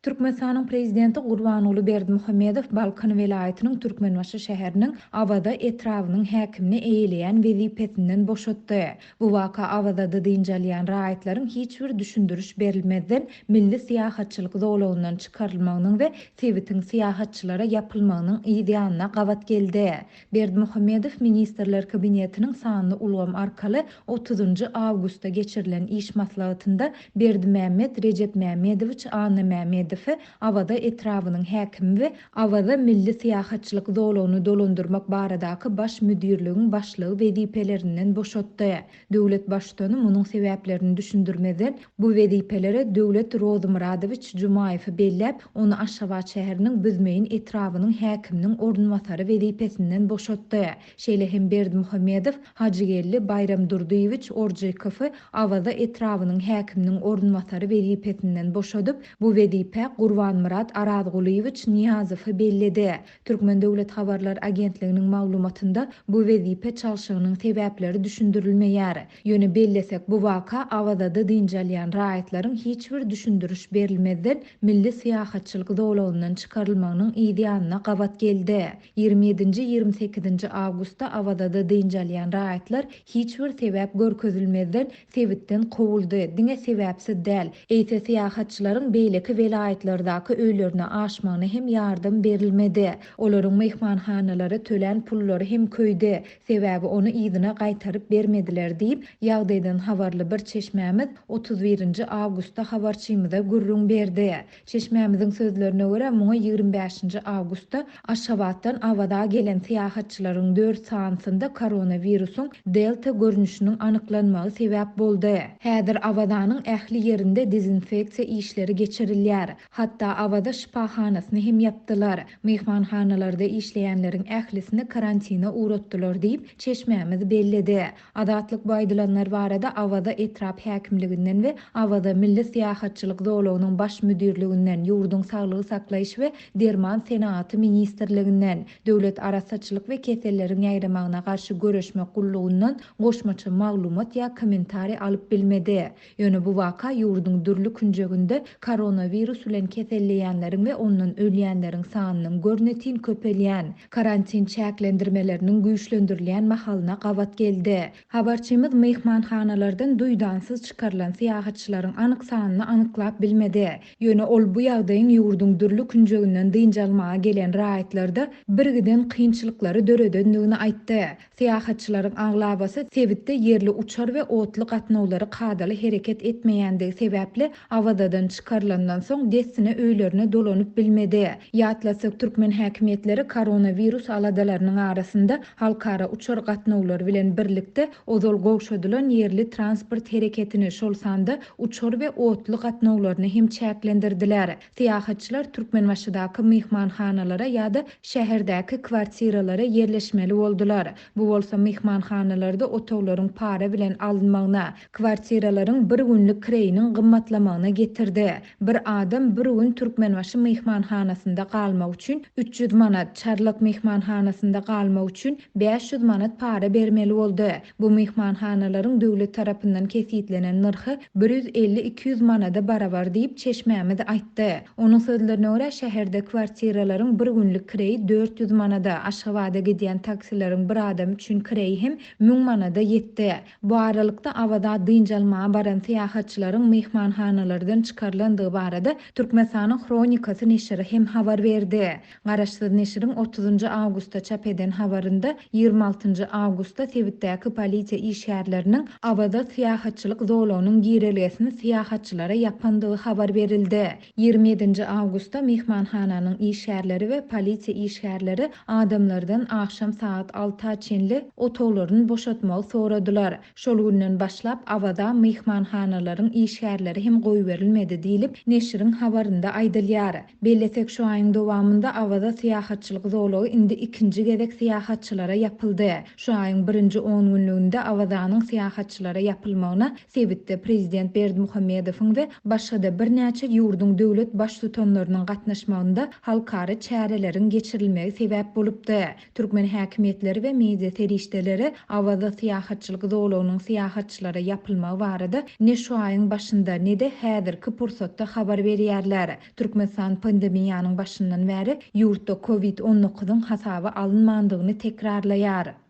Türkmenistanyň prezidenti Gurbanuly Berdimuhammedow Balkan welaýatynyň Türkmenbaşy şäheriniň Awada etrawynyň häkimini eýleýän wezipesinden boşatdy. Bu waka Awada diýinjelýän raýatlaryň hiçbir düşündürüş berilmeden milli siýahatçylyk zowlagynyň çykarylmagynyň we Sewitin siýahatçylara ýapylmagynyň ideýanyna gawat geldi. Berdimuhammedow ministrler kabinetiniň sanly ulgam arkaly 30 awgustda geçirilen iş maslahatynda Berdimämmed Recep Mämmedowich Anna Mämmedow Awada etrawynyň häkimi we Awada milli siýahatçylyk zowlagyny dolandyrmak baradaky baş müdirligiň başlygy wezipelerinden boşatdy. Döwlet başçyny munyň sebäplerini düşündirmeden bu wezipelere Döwlet Rozmuradowich Jumayew belläp, onu Aşgabat şäheriniň Büzmeýin etrawynyň häkiminiň ornwatary wezipesinden boşatdy. Şeýle hem Berdimuhammedow Hajygelli Bayram Durduýewich Orjykow Awada etrawynyň häkiminiň ornwatary wezipesinden boşadyp, bu wezipe Gurbanmurad Arazgulyewich Niyazow belledi. Türkmen Döwlet Habarlar Agentliginiň maglumatynda bu wezipe çalşygynyň sebäpleri düşündirilmeýär. Ýöne bellesek bu waka Awada diýinjelýän raýatlaryň hiçbir düşündürüş berilmeden milli siýahatçylyk zowlagynyň çykarylmagynyň ideýanyna gawat geldi. 27-28 awgustda Awada diýinjelýän raýatlar hiçbir sebäp görkezilmeden Sewitden kowuldy. Diňe sebäpsi däl. Eýse siýahatçylaryň beýleki welaýatlardaky öýlerine aşmagyna hem ýardym berilmedi. Olaryň mehmanhanalary tölen pullary hem köýdi. Sebäbi onu ýzyna gaýtaryp bermediler diýip ýagdaýdan habarly bir çeşmämiz 31 awgustda habarçymyza gürrüň berdi. Çeşmämiziň sözlerine görä muňa 25 awgustda Aşgabatdan Awada gelen siýahatçylaryň 4 sansynda koronawirusyň delta görnüşiniň anyklanmagy sebäp boldy. Häzir Awadanyň ähli ýerinde dezinfeksiýa işleri geçirilýär. Hatta Awada şifahanasyny hem ýapdylar. Mehmanhanalarda işleýänleriň ählisini karantina uğratdylar diýip çeşmämiz belledi. Adatlyk baýdylanlar barada Awada etrap häkimliginden we Awada milli siýahatçylyk zowlagynyň baş müdirliginden, ýurduň saglygy saklaýyş we derman senaty ministrliginden, döwlet arasaçylyk we keselleriň ýaýramagyna garşy göreşme gullugyndan goşmaça maglumat ýa kommentari alyp bilmedi. Ýöne bu waka ýurduň dürli künjeginde koronawirus bilen keselleýänleriň we ondan ölýänleriň sanynyň görnetin köpelýän, karantin çäklendirmeleriniň güýçlendirilýän mahalyna gawat geldi. Habarçymyz mehmanhanalardan duýdansyz çykarylan siýahatçylaryň anyk sanyny anyklap bilmedi. Ýöne ol bu ýagdaýyň ýurduň dürli künjeginden diýinjelmaga gelen raýatlarda birgiden kynçylyklary döredendigini aýtdy. Siýahatçylaryň aglabasy Sewitde ýerli uçar we otly gatnawlary kadaly hereket etmeýändigi sebäpli Awadadan çykarylandan soň dessine öýlerine dolanyp bilmedi. Ýatlasak türkmen häkimetleri koronavirus aladalarynyň arasynda halkara uçar gatnawlary bilen birlikde ozal gowşadylan ýerli transport hereketini şol sanda uçar we otly gatnawlaryny hem çäklendirdiler. Siýahatçylar Türkmenbaşydaky mehmanhanalara ýa-da şäherdäki kwartiralara yerleşmeli boldular. Bu bolsa mehmanhanalarda otoglaryň para bilen alınmagyna, kwartiralaryň bir günlük kireyiniň gymmatlamagyna getirdi. Bir adam bir gün Türkmenbaşy mehmanhanasynda galmak üçin 300 manat, Çarlak mehmanhanasynda galmak üçin 500 manat para bermeli boldy. Bu mehmanhanalaryň döwlet tarapyndan kesitlenen narhy 150-200 manada barabar diýip çeşmämiz aýtdy. Onuň sözlerine görä şäherde kwartiralaryň bir günlük kireyi 400 manada, Aşgabatda gidýän taksileriň bir adam üçin kireyi hem 1000 manada ýetdi. Bu aralykda Awada diýinjelmäge baran siýahatçylaryň mehmanhanalardan çykarlandygy barada Türkmenistanyň Kronikasy neşri hem habar berdi. Garaşsyz neşriň 30 awgustda çap eden habarynda 26 awgustda Sewitdäki polisiýa işgärleriniň Awada siýahatçylyk zowlagynyň girelisini siýahatçylara ýapandygy habar berildi. 27 awgustda mehmanhananyň işgärleri we polisiýa işgärleri adamlardan akşam saat 6-a çenli otoglaryny boşatmagy soradylar. Şol günden başlap Awada mehmanhanalaryň işgärleri hem goýup berilmedi diýilip neşriň habarynda aýdylýar. Bellesek şu aýyň dowamında Awada siýahatçylyk zowlagy indi ikinji gezek siýahatçylara ýapyldy. Şu aýyň 1-nji 10 günlüğünde Awadanyň siýahatçylara ýapylmagyna Sewitde prezident Berdimuhammedowyň we başga bir näçe ýurduň döwlet baş tutanlarynyň gatnaşmagynda halkara çäreleriň geçirilmegi sebäp bolupdy. Türkmen häkimetleri we media terişdeleri Awada siýahatçylyk zowlagynyň siýahatçylara ýapylmagy barada ne şu aýyň başynda ne de häzirki pursatda habar berýär. diýerler. Türkmenistan pandemiýanyň başyndan bäri ýurtda COVID-19 hasaby alynmandygyny tekrarlaýar.